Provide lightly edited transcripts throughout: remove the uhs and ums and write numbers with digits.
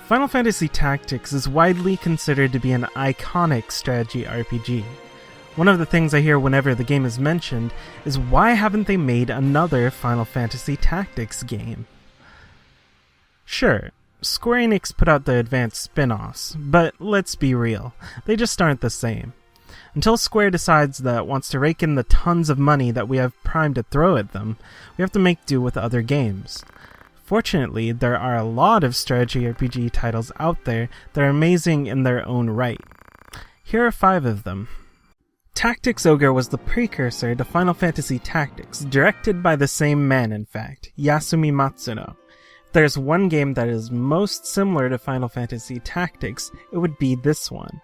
Final Fantasy Tactics is widely considered to be an iconic strategy RPG. One of the things I hear whenever the game is mentioned is why haven't they made another Final Fantasy Tactics game? Sure, Square Enix put out the advanced spin-offs, but let's be real, they just aren't the same. Until Square decides that it wants to rake in the tons of money that we have primed to throw at them, we have to make do with other games. Fortunately, there are a lot of strategy RPG titles out there that are amazing in their own right. Here are 5 of them. Tactics Ogre was the precursor to Final Fantasy Tactics, directed by the same man in fact, Yasumi Matsuno. If there's one game that is most similar to Final Fantasy Tactics, it would be this one.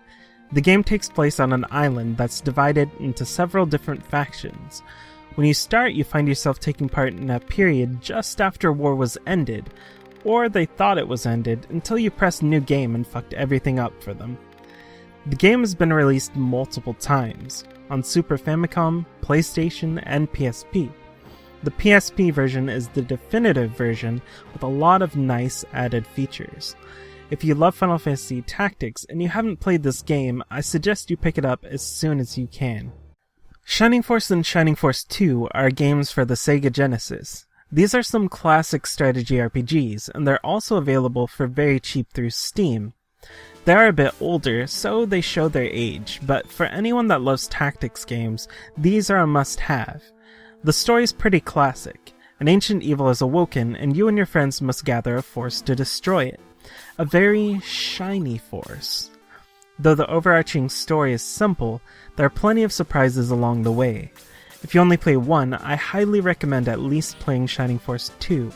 The game takes place on an island that's divided into several different factions. When you start, you find yourself taking part in a period just after war was ended, or they thought it was ended, until you press New Game and fucked everything up for them. The game has been released multiple times, on Super Famicom, PlayStation, and PSP. The PSP version is the definitive version with a lot of nice added features. If you love Final Fantasy Tactics and you haven't played this game, I suggest you pick it up as soon as you can. Shining Force and Shining Force 2 are games for the Sega Genesis. These are some classic strategy RPGs, and they're also available for very cheap through Steam. They are a bit older, so they show their age, but for anyone that loves tactics games, these are a must-have. The story's pretty classic. An ancient evil is awoken, and you and your friends must gather a force to destroy it. A very shiny force. Though the overarching story is simple, there are plenty of surprises along the way. If you only play one, I highly recommend at least playing Shining Force 2.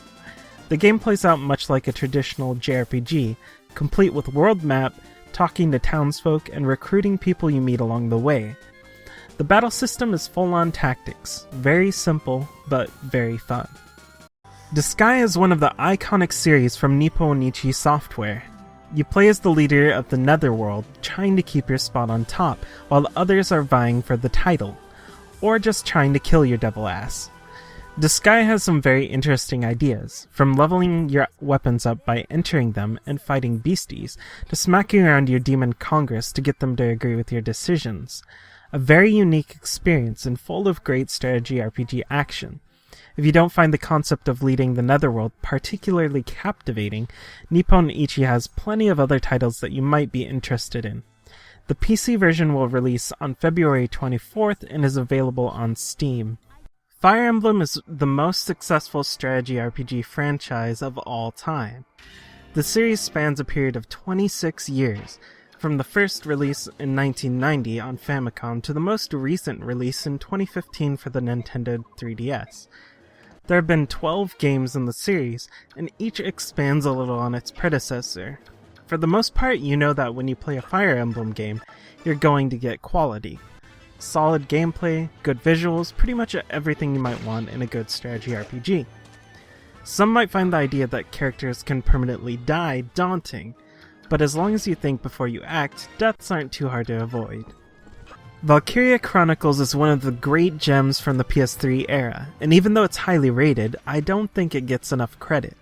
The game plays out much like a traditional JRPG, complete with world map, talking to townsfolk, and recruiting people you meet along the way. The battle system is full-on tactics, very simple, but very fun. Disgaea is one of the iconic series from Nippon Ichi Software. You play as the leader of the Netherworld, trying to keep your spot on top, while the others are vying for the title, or just trying to kill your devil ass. Disgaea has some very interesting ideas, from leveling your weapons up by entering them and fighting beasties, to smacking around your demon congress to get them to agree with your decisions. A very unique experience and full of great strategy RPG action. If you don't find the concept of leading the Netherworld particularly captivating, Nippon Ichi has plenty of other titles that you might be interested in. The PC version will release on February 24th and is available on Steam. Fire Emblem is the most successful strategy RPG franchise of all time. The series spans a period of 26 years, from the first release in 1990 on Famicom to the most recent release in 2015 for the Nintendo 3DS. There have been 12 games in the series, and each expands a little on its predecessor. For the most part, you know that when you play a Fire Emblem game, you're going to get quality. Solid gameplay, good visuals, pretty much everything you might want in a good strategy RPG. Some might find the idea that characters can permanently die daunting, but as long as you think before you act, deaths aren't too hard to avoid. Valkyria Chronicles is one of the great gems from the PS3 era, and even though it's highly rated, I don't think it gets enough credit.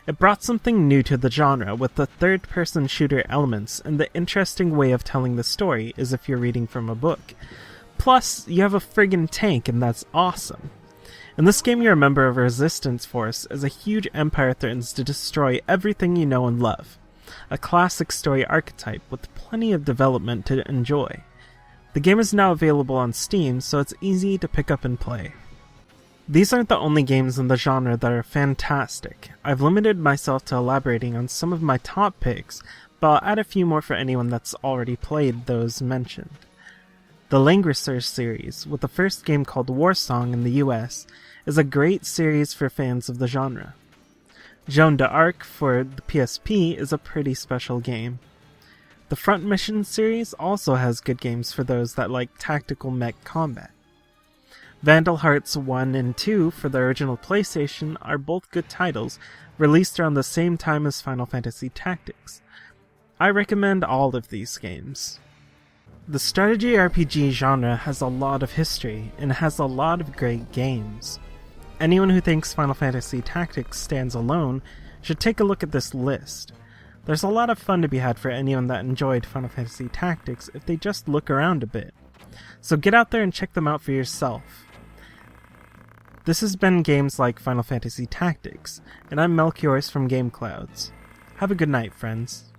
It brought something new to the genre with the third-person shooter elements, and the interesting way of telling the story is if you're reading from a book. Plus, you have a friggin' tank, and that's awesome. In this game, you're a member of a resistance force as a huge empire threatens to destroy everything you know and love. A classic story archetype with plenty of development to enjoy. The game is now available on Steam, so it's easy to pick up and play. These aren't the only games in the genre that are fantastic. I've limited myself to elaborating on some of my top picks, but I'll add a few more for anyone that's already played those mentioned. The Langrisser series, with the first game called Warsong in the US, is a great series for fans of the genre. Joan d'Arc for the PSP is a pretty special game. The Front Mission series also has good games for those that like tactical mech combat. Vandal Hearts 1 and 2 for the original PlayStation are both good titles, released around the same time as Final Fantasy Tactics. I recommend all of these games. The strategy RPG genre has a lot of history, and has a lot of great games. Anyone who thinks Final Fantasy Tactics stands alone should take a look at this list. There's a lot of fun to be had for anyone that enjoyed Final Fantasy Tactics if they just look around a bit. So get out there and check them out for yourself. This has been Games Like Final Fantasy Tactics, and I'm Melchiorus from Game Clouds. Have a good night, friends.